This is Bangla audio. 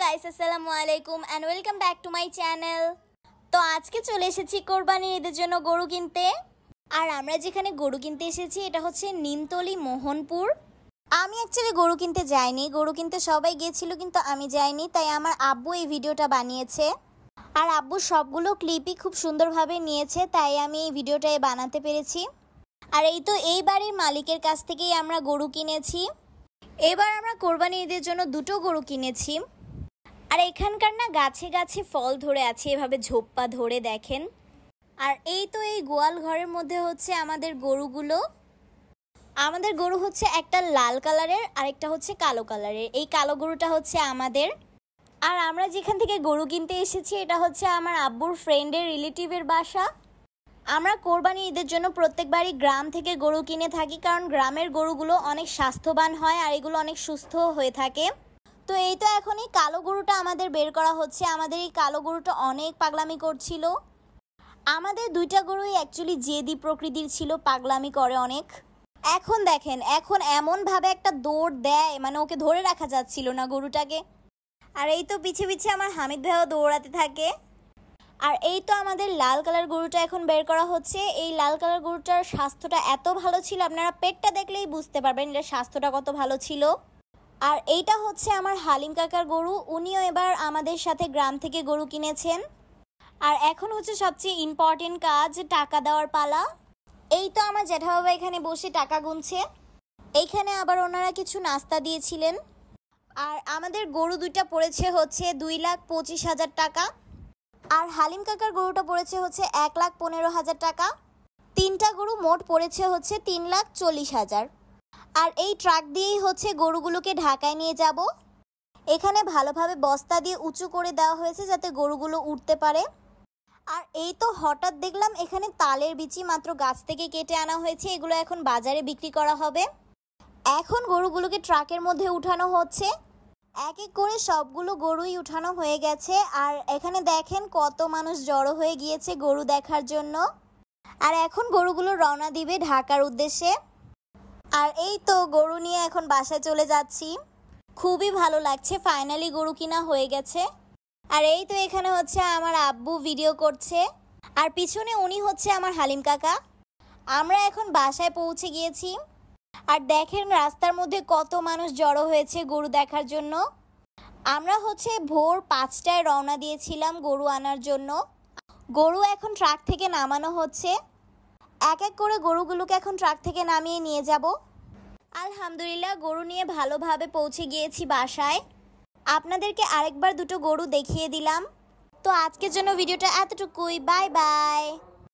গাইস আসসালামু আলাইকুম and welcome back to my channel. তো আজকে চলে এসেছি কোরবানির ঈদের জন্য গরু কিনতে। আর আমরা যেখানে গরু কিনতে এসেছি এটা হচ্ছে নিমতলি মোহনপুর। আমি অ্যাকচুয়ালি গরু কিনতে যাইনি, গরু কিনতে সবাই গিয়েছিল কিন্তু আমি যাইনি, তাই আমার আব্বু এই ভিডিওটা বানিয়েছে। আর আব্বু সবগুলো ক্লিপই খুব সুন্দরভাবে নিয়েছে, তাই আমি এই ভিডিওটাই বানাতে পেরেছি। আর এই তো এই বাড়ির মালিকের কাছ থেকেই আমরা গরু কিনেছি। এবার আমরা কোরবানি ঈদের জন্য দুটো গরু কিনেছি। আর এখানকার না গাছে গাছে ফল ধরে আছে, এভাবে ঝোপ্পা ধরে দেখেন। আর এই তো এই গোয়াল ঘরের মধ্যে হচ্ছে আমাদের গরুগুলো। আমাদের গরু হচ্ছে একটা লাল কালারের আর একটা হচ্ছে কালো কালারের। এই কালো গরুটা হচ্ছে আমাদের। আর আমরা যেখান থেকে গরু কিনতে এসেছি এটা হচ্ছে আমার আব্বুর ফ্রেন্ডের রিলেটিভের বাসা। আমরা কোরবানি ঈদের জন্য প্রত্যেকবারই গ্রাম থেকে গরু কিনে থাকি, কারণ গ্রামের গরুগুলো অনেক স্বাস্থ্যবান হয় আর এগুলো অনেক সুস্থ হয়ে থাকে। তো এই তো এখন এই কালো গরুটা আমাদের বের করা হচ্ছে। আমাদের এই কালো গরুটা অনেক পাগলামি করছিল। আমাদের দুইটা গরুই অ্যাকচুয়ালি জেদি প্রকৃতির ছিল, পাগলামি করে অনেক। এখন দেখেন, এখন এমনভাবে একটা দৌড় দেয়, মানে ওকে ধরে রাখা যাচ্ছিল না গরুটাকে। আর এই তো পিছে পিছে আমার হামিদ ভাইও দৌড়াতে থাকে। আর এই তো আমাদের লাল কালার গরুটা এখন বের করা হচ্ছে। এই লাল কালার গরুটার স্বাস্থ্যটা এত ভালো ছিল, আপনারা পেটটা দেখলেই বুঝতে পারবেন এটার স্বাস্থ্যটা কত ভালো ছিল। আর এইটা হচ্ছে আমার হালিম কাকার গরু, উনিও এবার আমাদের সাথে গ্রাম থেকে গরু কিনেছেন। আর এখন হচ্ছে সবচেয়ে ইম্পর্টেন্ট কাজ, টাকা দেওয়ার পালা। এই তো আমার জ্যাঠা বাবা এখানে বসে টাকা গুনছে। এইখানে আবার ওনারা কিছু নাস্তা দিয়েছিলেন। আর আমাদের গরু দুইটা পড়েছে হচ্ছে 2,25,000 টাকা। আর হালিম কাকার গরুটা পড়েছে হচ্ছে 1,15,000 টাকা। তিনটা গরু মোট পড়েছে হচ্ছে 3,40,000। আর এই ট্রাক দিয়েই হচ্ছে গরুগুলোকে ঢাকায় নিয়ে যাব। এখানে ভালোভাবে বস্তা দিয়ে উঁচু করে দেওয়া হয়েছে যাতে গরুগুলো উঠতে পারে। আর এই তো হঠাৎ দেখলাম এখানে তালের বিচি মাত্র গাছ থেকে কেটে আনা হয়েছে, এগুলো এখন বাজারে বিক্রি করা হবে। এখন গরুগুলোকে ট্রাকের মধ্যে উঠানো হচ্ছে। এক এক করে সবগুলো গরুই উঠানো হয়ে গেছে। আর এখানে দেখেন কত মানুষ জড়ো হয়ে গিয়েছে গরু দেখার জন্য। আর এখন গরুগুলো রওনা দিবে ঢাকার উদ্দেশ্যে। আর এই তো গরু নিয়ে এখন বাসায় চলে যাচ্ছি। খুবই ভালো লাগছে, ফাইনালি গরু কিনা হয়ে গেছে। আর এই তো এখানে হচ্ছে আমার আব্বু ভিডিও করছে, আর পিছনে উনি হচ্ছে আমার হালিম কাকা। আমরা এখন বাসায় পৌঁছে গিয়েছি। আর দেখেন রাস্তার মধ্যে কত মানুষ জড়ো হয়েছে গরু দেখার জন্য। আমরা হচ্ছে ভোর 5টায় রওনা দিয়েছিলাম গরু আনার জন্য। গরু এখন ট্রাক থেকে নামানো হচ্ছে। এক এক করে গরুগুলোকে এখন ট্রাক থেকে নামিয়ে নিয়ে যাব। আলহামদুলিল্লাহ গরু নিয়ে ভালোভাবে পৌঁছে গিয়েছি বাসায়। আপনাদেরকে আরেকবার দুটো গরু দেখিয়ে দিলাম। তো আজকের জন্য ভিডিওটা এতটুকুই। Bye bye.